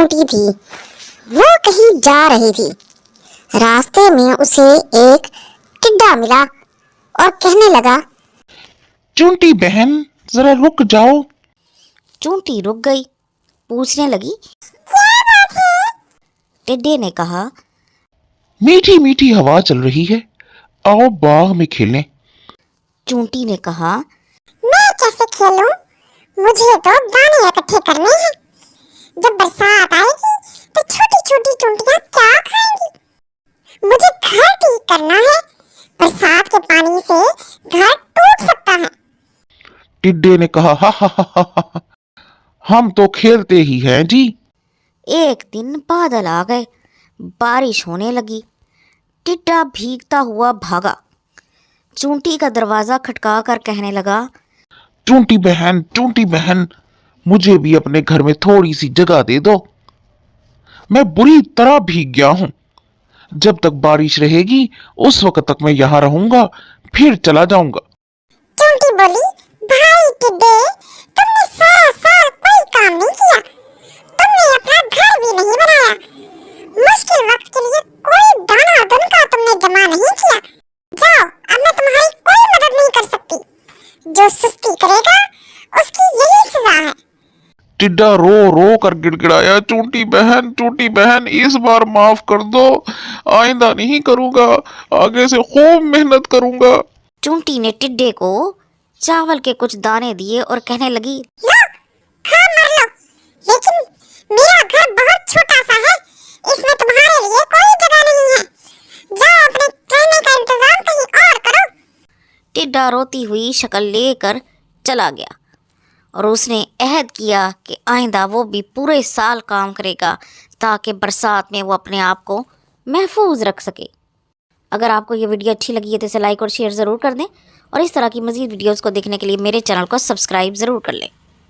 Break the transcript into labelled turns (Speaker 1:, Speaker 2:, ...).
Speaker 1: چونٹی تھی وہ کہیں جا رہی تھی۔ راستے میں اسے ایک ٹڈا ملا اور کہنے لگا،
Speaker 2: چونٹی بہن ذرا رک جاؤ۔
Speaker 3: چونٹی رک گئی، پوچھنے لگی،
Speaker 1: کیا بات ہے؟
Speaker 3: ٹڈے نے کہا،
Speaker 2: میٹھی میٹھی ہوا چل رہی ہے، آؤ باغ میں کھیلیں۔
Speaker 3: چونٹی نے کہا،
Speaker 1: میں کیسے کھیلوں؟ مجھے تو دانے اکٹھے کرنے ہیں۔ جب برسات آئے گی تو چھوٹی چھوٹی چونٹیاں کیا کھائیں گی؟ مجھے گھر ٹھیک کرنا ہے، برسات کے پانی سے گھر ٹوٹ سکتا ہے۔
Speaker 2: ٹڈے نے کہا، ہا ہا ہا ہا، ہم تو کھیلتے ہی ہیں جی۔
Speaker 3: ایک دن بادل آ گئے، بارش ہونے لگی، ٹڈا بھیگتا ہوا بھاگا، چونٹی کا دروازہ کھٹکا کر کہنے لگا،
Speaker 2: چونٹی بہن مجھے بھی اپنے گھر میں تھوڑی سی جگہ دے دو، میں بری طرح بھیگ گیا ہوں۔ جب تک بارش رہے گی اس وقت تک میں یہاں رہوں گا، پھر چلا جاؤں گا۔
Speaker 1: چونٹی بولی، بھائی ٹڈے، تم نے سارا سال کوئی کام نہیں کیا، تم نے اپنا گھر بھی نہیں بنایا، مشکل وقت کے لیے کوئی دانا دن کا تم نے جمع نہیں کیا۔ جاؤ، اب میں تمہاری کوئی مدد نہیں کر سکتی، جو سستی کرے گا اس کی یہی سزا ہے۔
Speaker 2: ٹڈا رو رو کر گڑگڑایا، چونٹی بہن اس بار معاف کر دو، آئندہ نہیں کروں گا، آگے سے خوب محنت کروں گا۔
Speaker 3: چونٹی نے ٹڈے کو چاول کے کچھ دانے دیے اور کہنے لگی،
Speaker 1: لو، کھا مر لو، لیکن میرا گھر بہت چھوٹا سا ہے، اس میں تمہارے لیے کوئی جگہ نہیں ہے، جاؤ اپنے رہنے کا انتظام کہیں اور کرو۔
Speaker 3: ٹڈا روتی ہوئی شکل لے کر چلا گیا اور اس نے عہد کیا کہ آئندہ وہ بھی پورے سال کام کرے گا تاکہ برسات میں وہ اپنے آپ کو محفوظ رکھ سکے۔ اگر آپ کو یہ ویڈیو اچھی لگی ہے تو اسے لائک اور شیئر ضرور کر دیں، اور اس طرح کی مزید ویڈیوز کو دیکھنے کے لیے میرے چینل کو سبسکرائب ضرور کر لیں۔